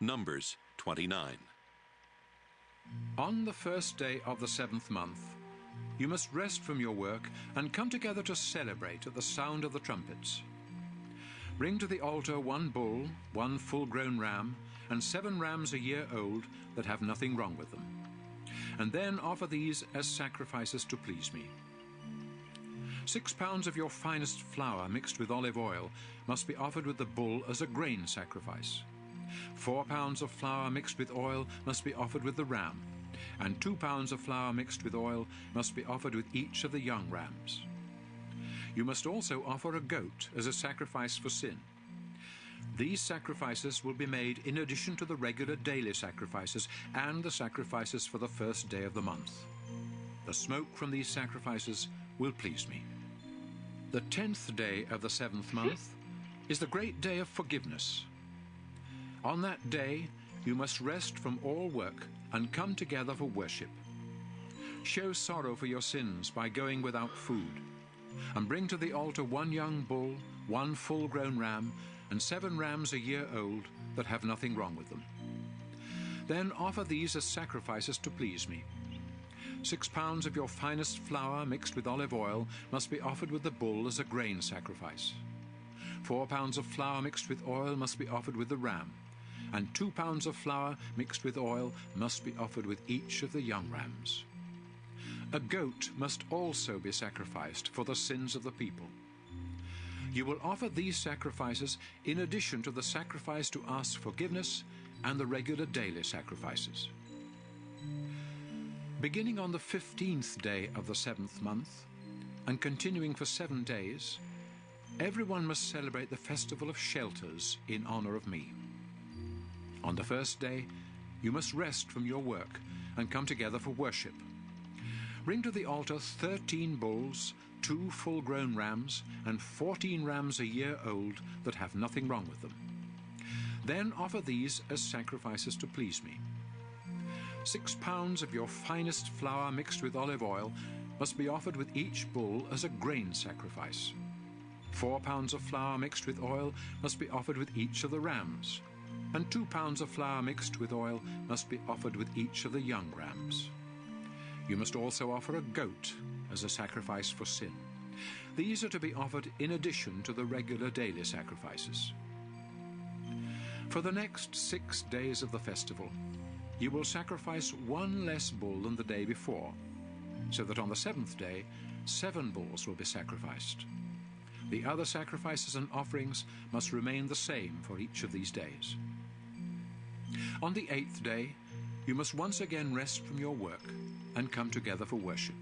Numbers 29. On the first day of the 7th month, you must rest from your work and come together to celebrate at the sound of the trumpets. Bring to the altar 1 bull, 1 full-grown ram, and 7 rams a year old that have nothing wrong with them. And then offer these as sacrifices to please me. 6 pounds of your finest flour mixed with olive oil must be offered with the bull as a grain sacrifice. 4 pounds of flour mixed with oil must be offered with the ram, and 2 pounds of flour mixed with oil must be offered with each of the young rams. You must also offer a goat as a sacrifice for sin. These sacrifices will be made in addition to the regular daily sacrifices and the sacrifices for the first day of the month. The smoke from these sacrifices will please me. The 10th day of the 7th month is the great day of forgiveness. On that day, you must rest from all work and come together for worship. Show sorrow for your sins by going without food, and bring to the altar 1 young bull, 1 full-grown ram, and 7 rams a year old that have nothing wrong with them. Then offer these as sacrifices to please me. 6 pounds of your finest flour mixed with olive oil must be offered with the bull as a grain sacrifice. 4 pounds of flour mixed with oil must be offered with the ram, and 2 pounds of flour mixed with oil must be offered with each of the young rams. A goat must also be sacrificed for the sins of the people. You will offer these sacrifices in addition to the sacrifice to ask forgiveness and the regular daily sacrifices. Beginning on the 15th day of the 7th month and continuing for 7 days, everyone must celebrate the festival of shelters in honor of me. On the first day, you must rest from your work and come together for worship. Bring to the altar 13 bulls, 2 full-grown rams, and 14 rams a year old that have nothing wrong with them. Then offer these as sacrifices to please me. 6 pounds of your finest flour mixed with olive oil must be offered with each bull as a grain sacrifice. 4 pounds of flour mixed with oil must be offered with each of the rams, and 2 pounds of flour mixed with oil must be offered with each of the young rams. You must also offer a goat as a sacrifice for sin. These are to be offered in addition to the regular daily sacrifices. For the next 6 days of the festival, you will sacrifice 1 less bull than the day before, so that on the 7th day, 7 bulls will be sacrificed. The other sacrifices and offerings must remain the same for each of these days. On the 8th day, you must once again rest from your work and come together for worship.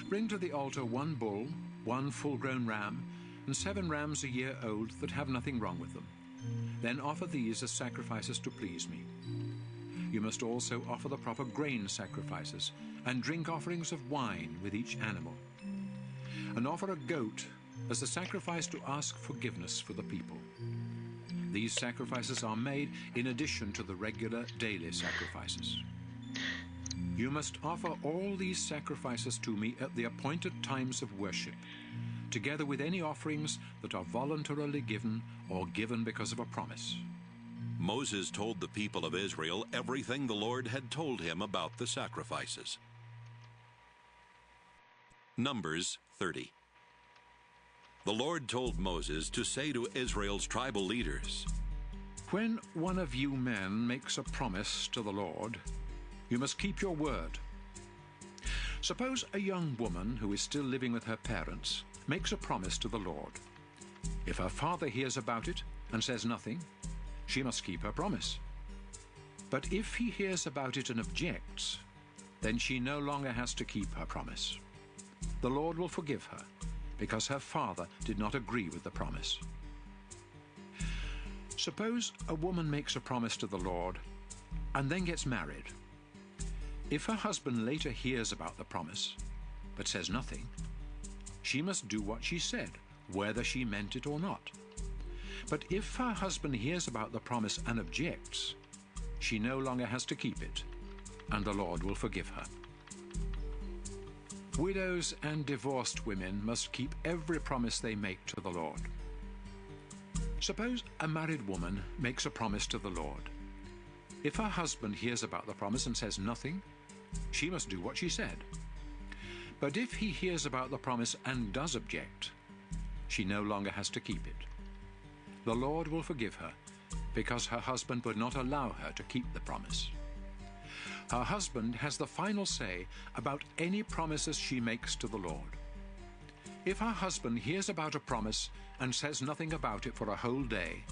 Bring to the altar 1 bull, 1 full-grown ram, and 7 rams a year old that have nothing wrong with them. Then offer these as sacrifices to please me. You must also offer the proper grain sacrifices and drink offerings of wine with each animal. And offer a goat as a sacrifice to ask forgiveness for the people. These sacrifices are made in addition to the regular daily sacrifices. You must offer all these sacrifices to me at the appointed times of worship, together with any offerings that are voluntarily given or given because of a promise. Moses told the people of Israel everything the Lord had told him about the sacrifices. Numbers 30. The Lord told Moses to say to Israel's tribal leaders, "When one of you men makes a promise to the Lord, you must keep your word. Suppose a young woman who is still living with her parents makes a promise to the Lord. If her father hears about it and says nothing, she must keep her promise. But if he hears about it and objects, then she no longer has to keep her promise. The Lord will forgive her, because her father did not agree with the promise. Suppose a woman makes a promise to the Lord and then gets married. If her husband later hears about the promise but says nothing, she must do what she said, whether she meant it or not. But if her husband hears about the promise and objects, she no longer has to keep it, and the Lord will forgive her. Widows and divorced women must keep every promise they make to the Lord. Suppose a married woman makes a promise to the Lord, If her husband hears about the promise and says nothing, she must do what she said. But if he hears about the promise and does object, she no longer has to keep it. The Lord will forgive her because her husband would not allow her to keep the promise. Her husband has the final say about any promises she makes to the Lord. If her husband hears about a promise and says nothing about it for a whole day,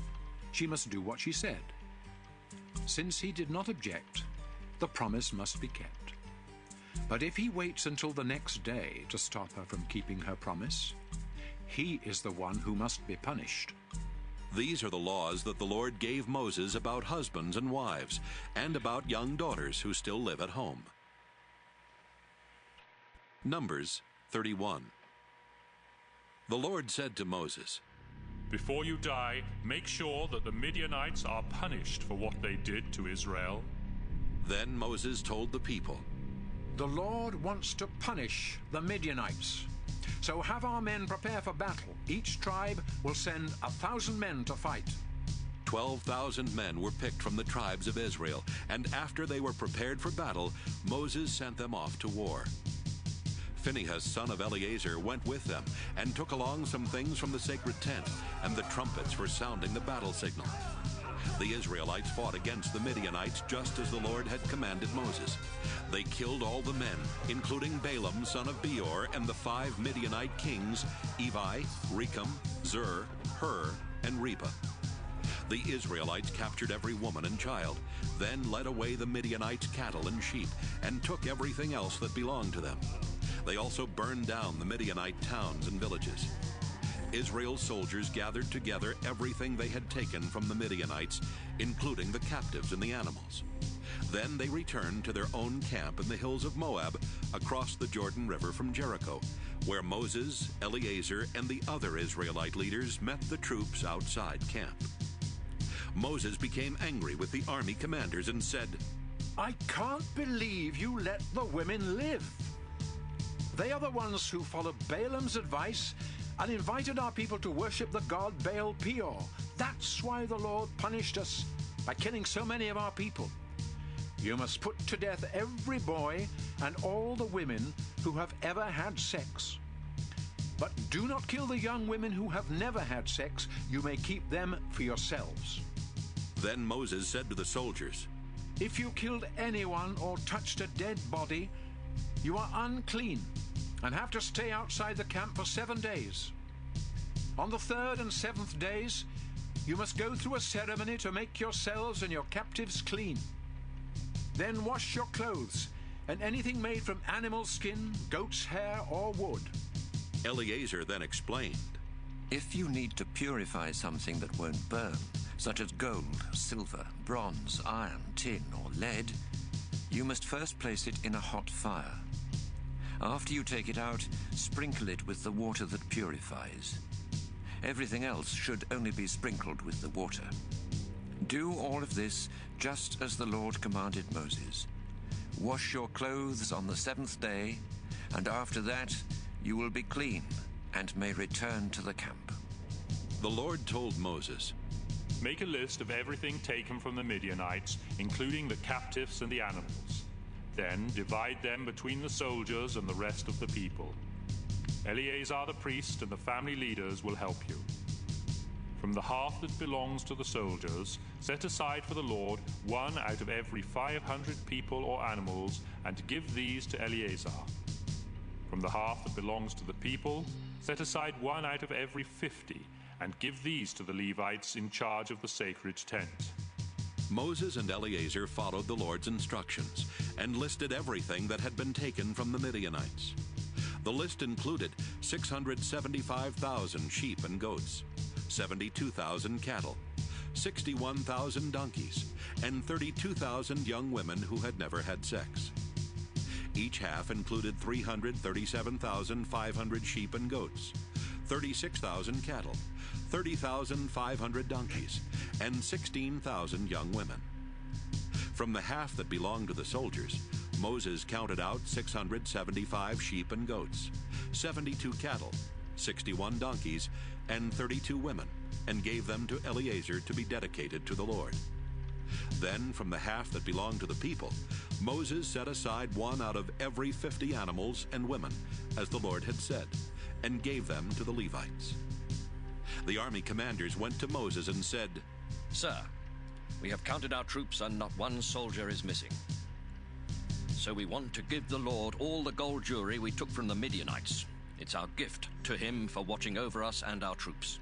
she must do what she said. Since he did not object, the promise must be kept. But if he waits until the next day to stop her from keeping her promise, he is the one who must be punished. These are the laws that the Lord gave Moses about husbands and wives, and about young daughters who still live at home. Numbers 31. The Lord said to Moses, "Before you die, make sure that the Midianites are punished for what they did to Israel." Then Moses told the people, The Lord wants to punish the Midianites. So have our men prepare for battle. Each tribe will send 1,000 men to fight. 12,000 men were picked from the tribes of Israel, and after they were prepared for battle, Moses sent them off to war. Phinehas, son of Eleazar, went with them and took along some things from the sacred tent and the trumpets for sounding the battle signal. The Israelites fought against the Midianites just as the Lord had commanded Moses. They killed all the men, including Balaam, son of Beor, and the 5 Midianite kings, Evi, Rechem, Zur, Hur, and Reba. The Israelites captured every woman and child, then led away the Midianites' cattle and sheep, and took everything else that belonged to them. They also burned down the Midianite towns and villages. Israel's soldiers gathered together everything they had taken from the Midianites, including the captives and the animals. Then they returned to their own camp in the hills of Moab, across the Jordan River from Jericho, where Moses, Eleazar, and the other Israelite leaders met the troops outside camp. Moses became angry with the army commanders and said, I can't believe you let the women live. They are the ones who followed Balaam's advice and invited our people to worship the god Baal Peor. That's why the Lord punished us by killing so many of our people. You must put to death every boy and all the women who have ever had sex. But do not kill the young women who have never had sex. You may keep them for yourselves. Then Moses said to the soldiers, If you killed anyone or touched a dead body, you are unclean and have to stay outside the camp for 7 days. On the 3rd and 7th days, you must go through a ceremony to make yourselves and your captives clean. Then wash your clothes and anything made from animal skin, goat's hair, or wood. Eleazar then explained, If you need to purify something that won't burn, such as gold, silver, bronze, iron, tin, or lead, you must first place it in a hot fire. After you take it out, sprinkle it with the water that purifies. Everything else should only be sprinkled with the water. Do all of this just as the Lord commanded Moses. Wash your clothes on the 7th day, and after that you will be clean and may return to the camp. The Lord told Moses, Make a list of everything taken from the Midianites, including the captives and the animals. Then divide them between the soldiers and the rest of the people. Eleazar the priest and the family leaders will help you. From the half that belongs to the soldiers, set aside for the Lord 1 out of every 500 people or animals, and give these to Eleazar. From the half that belongs to the people, set aside 1 out of every 50, and give these to the Levites in charge of the sacred tent. Moses and Eleazar followed the Lord's instructions and listed everything that had been taken from the Midianites. The list included 675,000 sheep and goats, 72,000 cattle, 61,000 donkeys, and 32,000 young women who had never had sex. Each half included 337,500 sheep and goats, 36,000 cattle, 30,500 donkeys, and 16,000 young women. From the half that belonged to the soldiers, Moses counted out 675 sheep and goats, 72 cattle, 61 donkeys, and 32 women, and gave them to Eleazar to be dedicated to the Lord. Then from the half that belonged to the people, Moses set aside one out of every 50 animals and women, as the Lord had said, and gave them to the Levites. The army commanders went to Moses and said, "Sir, we have counted our troops and not one soldier is missing. So we want to give the Lord all the gold jewelry we took from the Midianites. It's our gift to him for watching over us and our troops."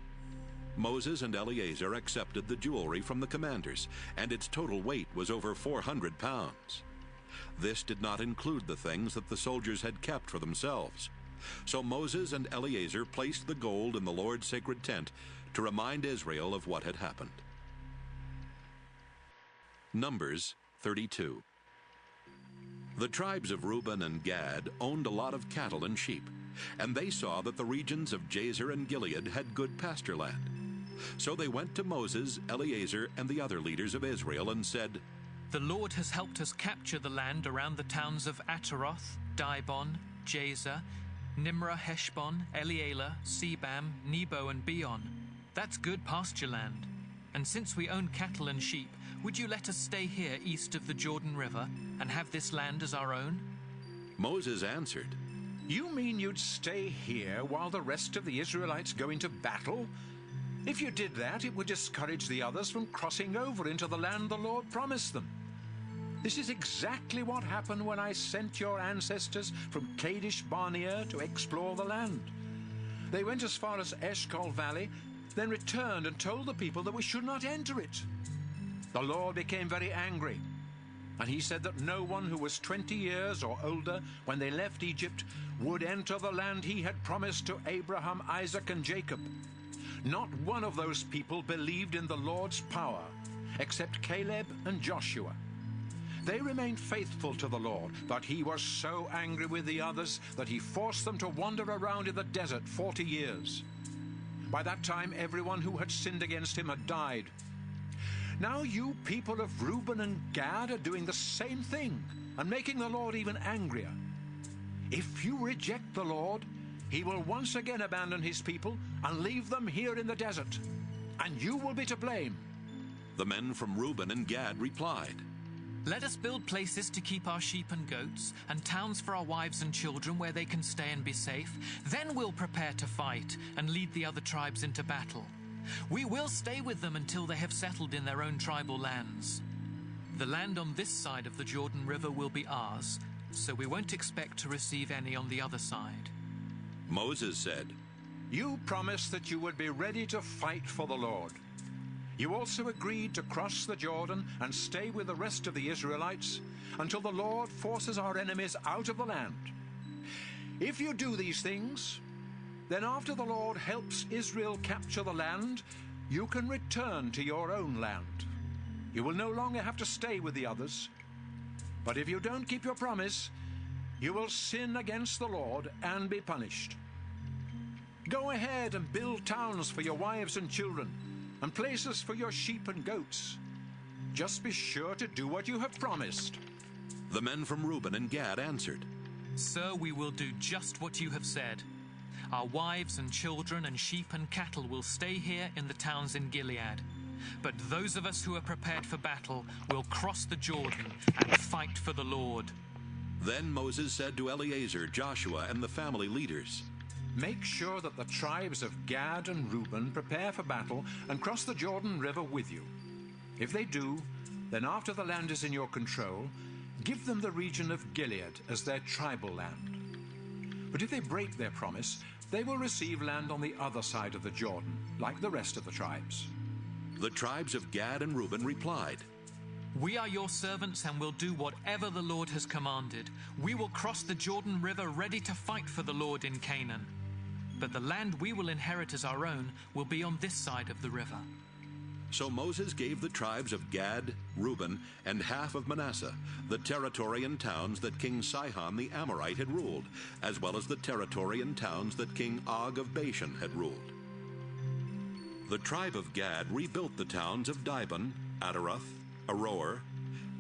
Moses and Eleazar accepted the jewelry from the commanders, and its total weight was over 400 pounds. This did not include the things that the soldiers had kept for themselves. So Moses and Eleazar placed the gold in the Lord's sacred tent to remind Israel of what had happened. Numbers 32. The tribes of Reuben and Gad owned a lot of cattle and sheep, and they saw that the regions of Jazer and Gilead had good pasture land. So they went to Moses, Eleazar, and the other leaders of Israel and said, "The Lord has helped us capture the land around the towns of Ataroth, Dibon, Jazer, Nimrah, Heshbon, Elealeh, Sebam, Nebo, and Beon. That's good pasture land. And since we own cattle and sheep, would you let us stay here east of the Jordan River and have this land as our own?" Moses answered, You mean you'd stay here while the rest of the Israelites go into battle? If you did that, it would discourage the others from crossing over into the land the Lord promised them. This is exactly what happened when I sent your ancestors from Kadesh Barnea to explore the land. They went as far as Eshcol Valley, then returned and told the people that we should not enter it. The Lord became very angry, and he said that no one who was 20 years or older when they left Egypt would enter the land he had promised to Abraham, Isaac, and Jacob. Not one of those people believed in the Lord's power, except Caleb and Joshua. They remained faithful to the Lord, but he was so angry with the others that he forced them to wander around in the desert 40 years. By that time, everyone who had sinned against him had died. Now you people of Reuben and Gad are doing the same thing and making the Lord even angrier. If you reject the Lord, he will once again abandon his people and leave them here in the desert, and you will be to blame. The men from Reuben and Gad replied, "Let us build places to keep our sheep and goats, and towns for our wives and children where they can stay and be safe. Then we'll prepare to fight and lead the other tribes into battle. We will stay with them until they have settled in their own tribal lands. The land on this side of the Jordan River will be ours, so we won't expect to receive any on the other side." Moses said, You promised that you would be ready to fight for the Lord. You also agreed to cross the Jordan and stay with the rest of the Israelites until the Lord forces our enemies out of the land. If you do these things, then after the Lord helps Israel capture the land, you can return to your own land. You will no longer have to stay with the others. But if you don't keep your promise, you will sin against the Lord and be punished. Go ahead and build towns for your wives and children, and places for your sheep and goats. Just be sure to do what you have promised." The men from Reuben and Gad answered, "Sir, we will do just what you have said. Our wives and children and sheep and cattle will stay here in the towns in Gilead. But those of us who are prepared for battle will cross the Jordan and fight for the Lord." Then Moses said to Eleazar, Joshua, and the family leaders, Make sure that the tribes of Gad and Reuben prepare for battle and cross the Jordan River with you. If they do, then after the land is in your control, give them the region of Gilead as their tribal land. But if they break their promise, they will receive land on the other side of the Jordan, like the rest of the tribes. The tribes of Gad and Reuben replied, "We are your servants and will do whatever the Lord has commanded. We will cross the Jordan River ready to fight for the Lord in Canaan. But the land we will inherit as our own will be on this side of the river." So Moses gave the tribes of Gad, Reuben, and half of Manasseh the territory and towns that King Sihon the Amorite had ruled, as well as the territory and towns that King Og of Bashan had ruled. The tribe of Gad rebuilt the towns of Dibon, Ataroth, Aroer,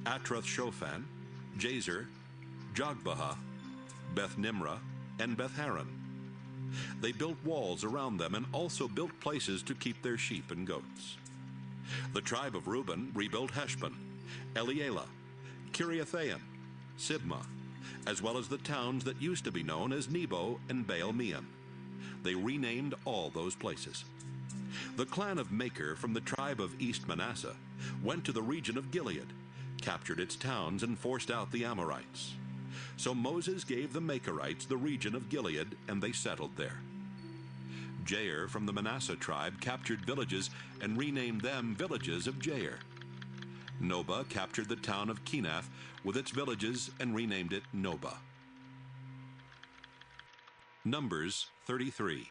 Atroth-Shophan, Jazer, Jogbehah, Beth-Nimrah, and Beth-Haran. They built walls around them and also built places to keep their sheep and goats. The tribe of Reuben rebuilt Heshbon, Elealeh, Kiriathaim, Sibmah, as well as the towns that used to be known as Nebo and Baal-meon. They renamed all those places. The clan of Machir from the tribe of East Manasseh went to the region of Gilead, captured its towns, and forced out the Amorites. So Moses gave the Machirites the region of Gilead, and they settled there. Jair from the Manasseh tribe captured villages and renamed them villages of Jair. Nobah captured the town of Kenath with its villages and renamed it Nobah. Numbers 33.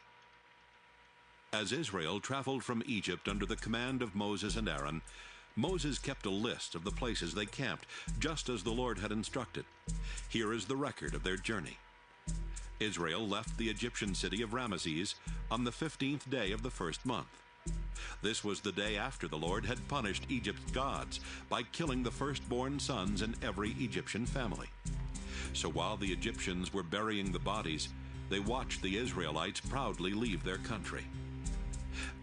As Israel traveled from Egypt under the command of Moses and Aaron, Moses kept a list of the places they camped, just as the Lord had instructed. Here is the record of their journey. Israel left the Egyptian city of Ramesses on the 15th day of the first month. This was the day after the Lord had punished Egypt's gods by killing the firstborn sons in every Egyptian family. So while the Egyptians were burying the bodies, they watched the Israelites proudly leave their country.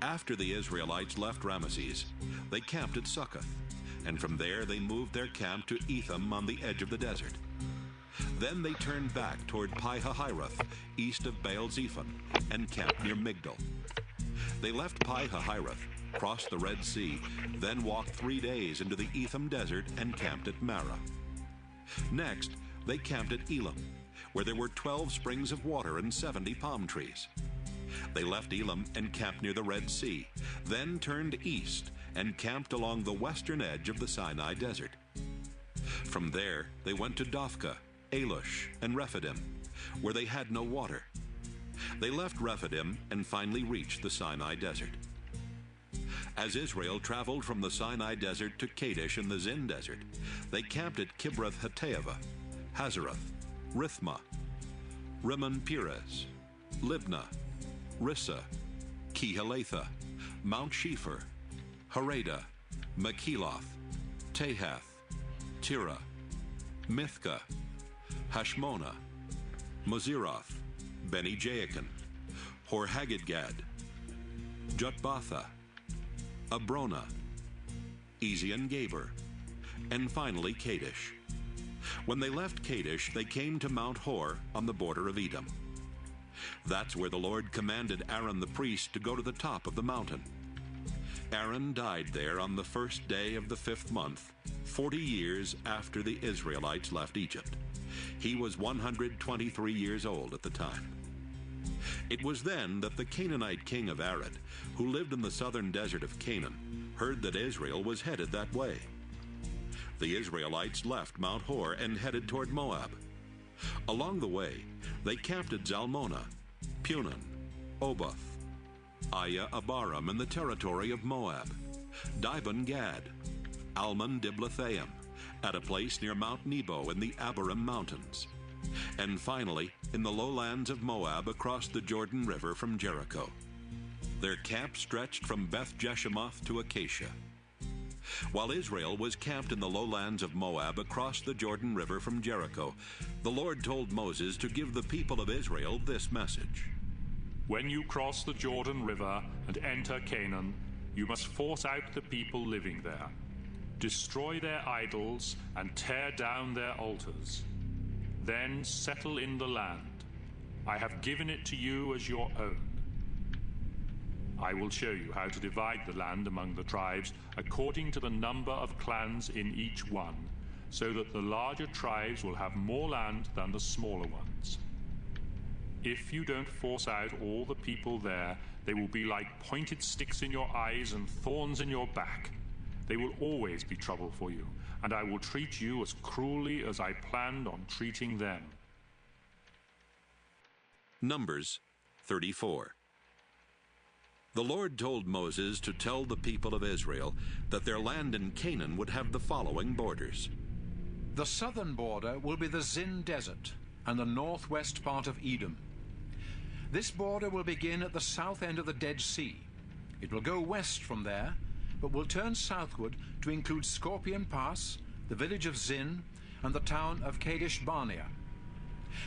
After the Israelites left Ramesses, they camped at Succoth, and from there they moved their camp to Etham on the edge of the desert. Then they turned back toward Pi-hahiroth, east of Baal-zephon, and camped near Migdal. They left Pi-hahiroth, crossed the Red Sea, then walked 3 days into the Etham desert and camped at Marah. Next, they camped at Elim, where there were 12 springs of water and 70 palm trees. They left Elim and camped near the Red Sea, then turned east and camped along the western edge of the Sinai desert. From there, they went to Dophkah, Alush, and Rephidim, where they had no water. They left Rephidim and finally reached the Sinai desert. As Israel traveled from the Sinai desert to Kadesh in the Zin desert, they camped at Kibroth-Hattaavah, Hazeroth, Rithmah, Rimmon-Perez, Libnah, Rissa, Kehelatha, Mount Shepher, Harada, Makheloth, Tahath, Tira, Mithkah, Hashmonah, Moseroth, Beni-Jaakan, Hor-Haggidgad, Jutbatha, Abrona, Ezion-Geber, and finally Kadesh. When they left Kadesh, they came to Mount Hor on the border of Edom. That's where the Lord commanded Aaron the priest to go to the top of the mountain. Aaron died there on the first day of the 5th month, 40 years after the Israelites left Egypt. He was 123 years old at the time. It was then that the Canaanite king of Arad, who lived in the southern desert of Canaan, heard that Israel was headed that way. The Israelites left Mount Hor and headed toward Moab. Along the way, they camped at Zalmonah, Punon, Oboth, Aya-Abarim in the territory of Moab, Dibon-Gad, Almon-Diblathaim, at a place near Mount Nebo in the Abarim Mountains, and finally in the lowlands of Moab across the Jordan River from Jericho. Their camp stretched from Beth-Jeshemoth to Acacia. While Israel was camped in the lowlands of Moab across the Jordan River from Jericho, the Lord told Moses to give the people of Israel this message. When you cross the Jordan River and enter Canaan, you must force out the people living there, destroy their idols, and tear down their altars. Then settle in the land. I have given it to you as your own. I will show you how to divide the land among the tribes according to the number of clans in each one, so that the larger tribes will have more land than the smaller ones. If you don't force out all the people there, they will be like pointed sticks in your eyes and thorns in your back. They will always be trouble for you, and I will treat you as cruelly as I planned on treating them. Numbers 34. The Lord told Moses to tell the people of Israel that their land in Canaan would have the following borders. The southern border will be the Zin desert and the northwest part of Edom. This border will begin at the south end of the Dead Sea. It will go west from there, but will turn southward to include Scorpion Pass, the village of Zin, and the town of Kadesh Barnea.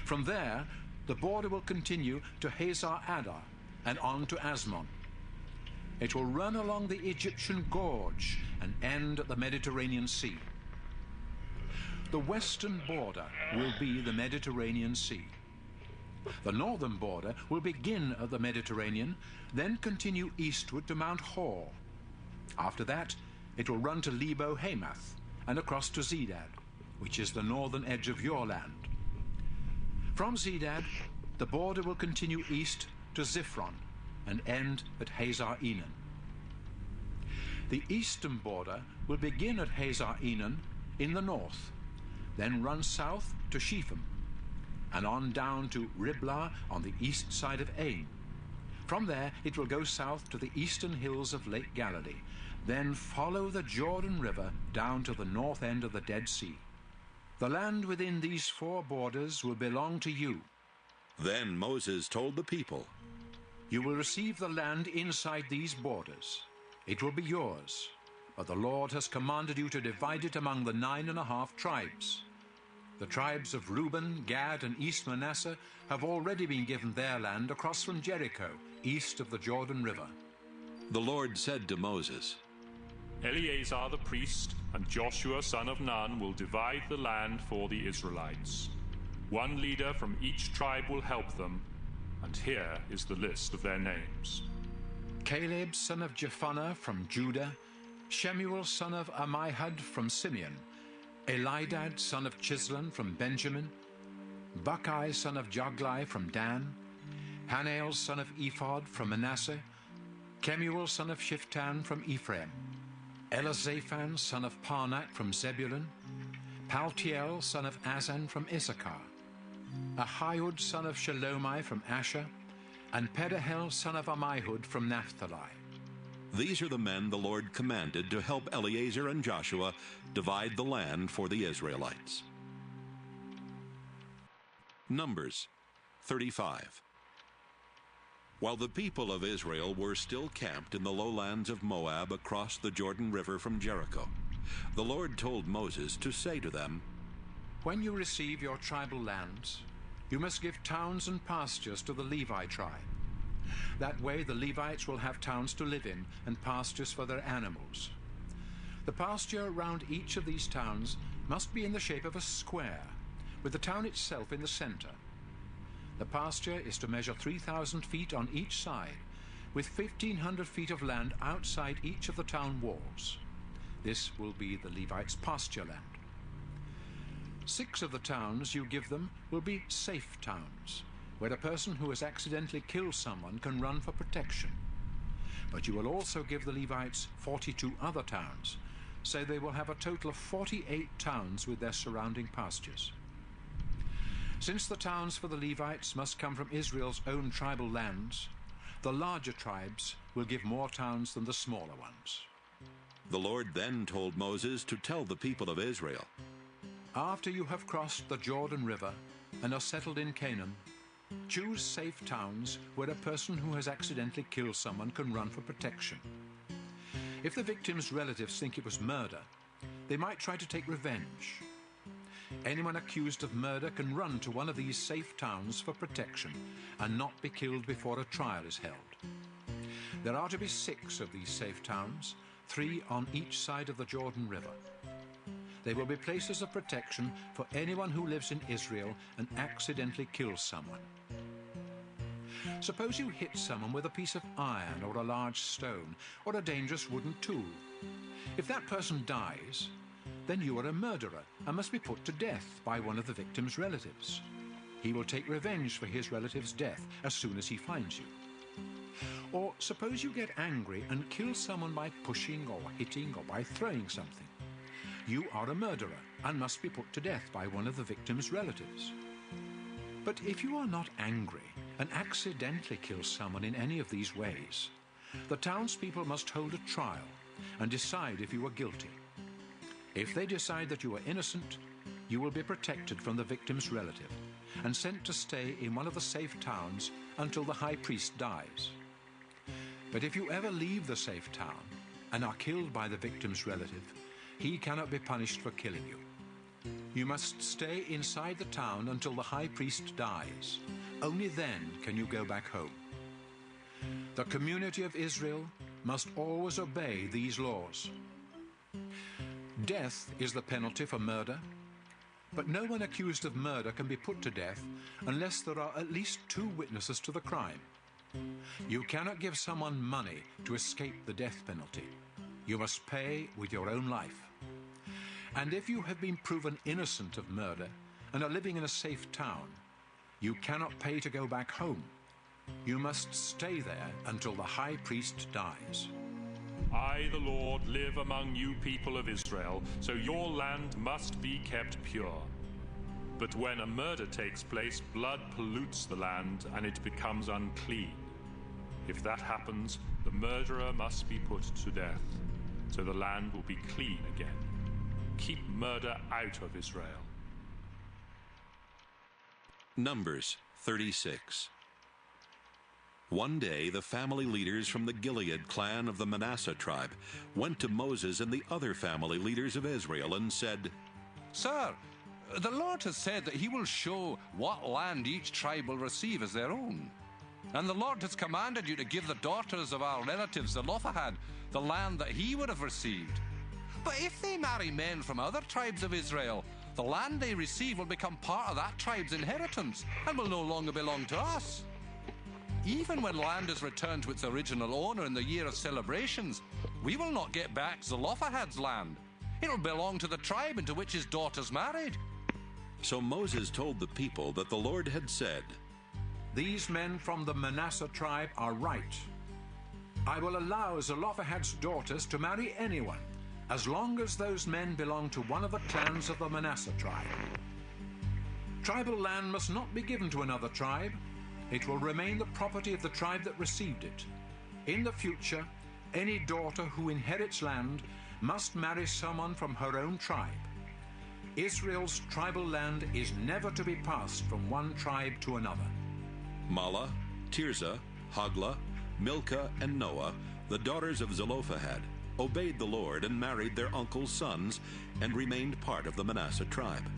From there, the border will continue to Hazar Adar and on to Asmon. It will run along the Egyptian gorge and end at the Mediterranean Sea. The western border will be the Mediterranean Sea. The northern border will begin at the Mediterranean, then continue eastward to Mount Hor. After that, it will run to Lebo Hamath and across to Zedad, which is the northern edge of your land. From Zedad, the border will continue east to Ziphron and end at Hazar Enan. The eastern border will begin at Hazar Enan in the north, then run south to Shepham, and on down to Riblah on the east side of Ain. From there it will go south to the eastern hills of Lake Galilee, then follow the Jordan River down to the north end of the Dead Sea. The land within these four borders will belong to you. Then Moses told the people, You will receive the land inside these borders. It will be yours, but the Lord has commanded you to divide it among the 9.5 tribes. The tribes of Reuben, Gad, and East Manasseh have already been given their land across from Jericho, east of the Jordan River. The Lord said to Moses, Eleazar the priest and Joshua son of Nun will divide the land for the Israelites. One leader from each tribe will help them, and here is the list of their names. Caleb son of Jephunneh from Judah, Shemuel son of Ammihud from Simeon, Elidad son of Chislon from Benjamin, Buckai son of Joglai from Dan, Hanael son of Ephod from Manasseh, Kemuel son of Shiftan from Ephraim, Elizaphan son of Parnak from Zebulun, Paltiel son of Azan from Issachar, Ahiud son of Shalomai from Asher, and Pedahel son of Ammihud from Naphtali. These are the men the Lord commanded to help Eleazar and Joshua divide the land for the Israelites. Numbers 35. While the people of Israel were still camped in the lowlands of Moab across the Jordan River from Jericho, the Lord told Moses to say to them, When you receive your tribal lands, you must give towns and pastures to the Levi tribe. That way the Levites will have towns to live in and pastures for their animals. The pasture around each of these towns must be in the shape of a square, with the town itself in the center. The pasture is to measure 3,000 feet on each side, with 1,500 feet of land outside each of the town walls. This will be the Levites' pasture land. 6 of the towns you give them will be safe towns, where a person who has accidentally killed someone can run for protection. But you will also give the Levites 42 other towns, so they will have a total of 48 towns with their surrounding pastures. Since the towns for the Levites must come from Israel's own tribal lands, the larger tribes will give more towns than the smaller ones. The Lord then told Moses to tell the people of Israel, After you have crossed the Jordan River and are settled in Canaan, choose safe towns where a person who has accidentally killed someone can run for protection. If the victim's relatives think it was murder, they might try to take revenge. Anyone accused of murder can run to one of these safe towns for protection and not be killed before a trial is held. There are to be 6 of these safe towns, 3 on each side of the Jordan River. They will be places of protection for anyone who lives in Israel and accidentally kills someone. Suppose you hit someone with a piece of iron or a large stone or a dangerous wooden tool. If that person dies, then you are a murderer and must be put to death by one of the victim's relatives. He will take revenge for his relative's death as soon as he finds you. Or suppose you get angry and kill someone by pushing or hitting or by throwing something. You are a murderer and must be put to death by one of the victim's relatives. But if you are not angry and accidentally kill someone in any of these ways, the townspeople must hold a trial and decide if you are guilty. If they decide that you are innocent, you will be protected from the victim's relative and sent to stay in one of the safe towns until the high priest dies. But if you ever leave the safe town and are killed by the victim's relative, he cannot be punished for killing you. You must stay inside the town until the high priest dies. Only then can you go back home. The community of Israel must always obey these laws. Death is the penalty for murder, but no one accused of murder can be put to death unless there are at least 2 witnesses to the crime. You cannot give someone money to escape the death penalty. You must pay with your own life. And if you have been proven innocent of murder and are living in a safe town, you cannot pay to go back home. You must stay there until the high priest dies. I, the Lord, live among you people of Israel, so your land must be kept pure. But when a murder takes place, blood pollutes the land and it becomes unclean. If that happens, the murderer must be put to death, so the land will be clean again. Keep murder out of Israel. Numbers 36. One day the family leaders from the Gilead clan of the Manasseh tribe went to Moses and the other family leaders of Israel and said, Sir, the Lord has said that he will show what land each tribe will receive as their own. And the Lord has commanded you to give the daughters of our relatives Zelophehad the land that he would have received. But if they marry men from other tribes of Israel, the land they receive will become part of that tribe's inheritance and will no longer belong to us. Even when land is returned to its original owner in the year of celebrations, we will not get back Zelophehad's land. It will belong to the tribe into which his daughters married. So Moses told the people that the Lord had said, These men from the Manasseh tribe are right. I will allow Zelophehad's daughters to marry anyone, as long as those men belong to one of the clans of the Manasseh tribe. Tribal land must not be given to another tribe. It will remain the property of the tribe that received it. In the future, any daughter who inherits land must marry someone from her own tribe. Israel's tribal land is never to be passed from one tribe to another. Mahlah, Tirzah, Hoglah, Milcah, and Noah, the daughters of Zelophehad, obeyed the Lord and married their uncle's sons and remained part of the Manasseh tribe.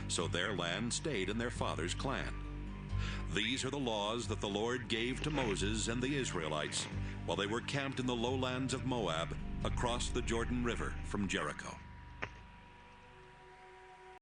So their land stayed in their father's clan. These are the laws that the Lord gave to Moses and the Israelites while they were camped in the lowlands of Moab across the Jordan River from Jericho.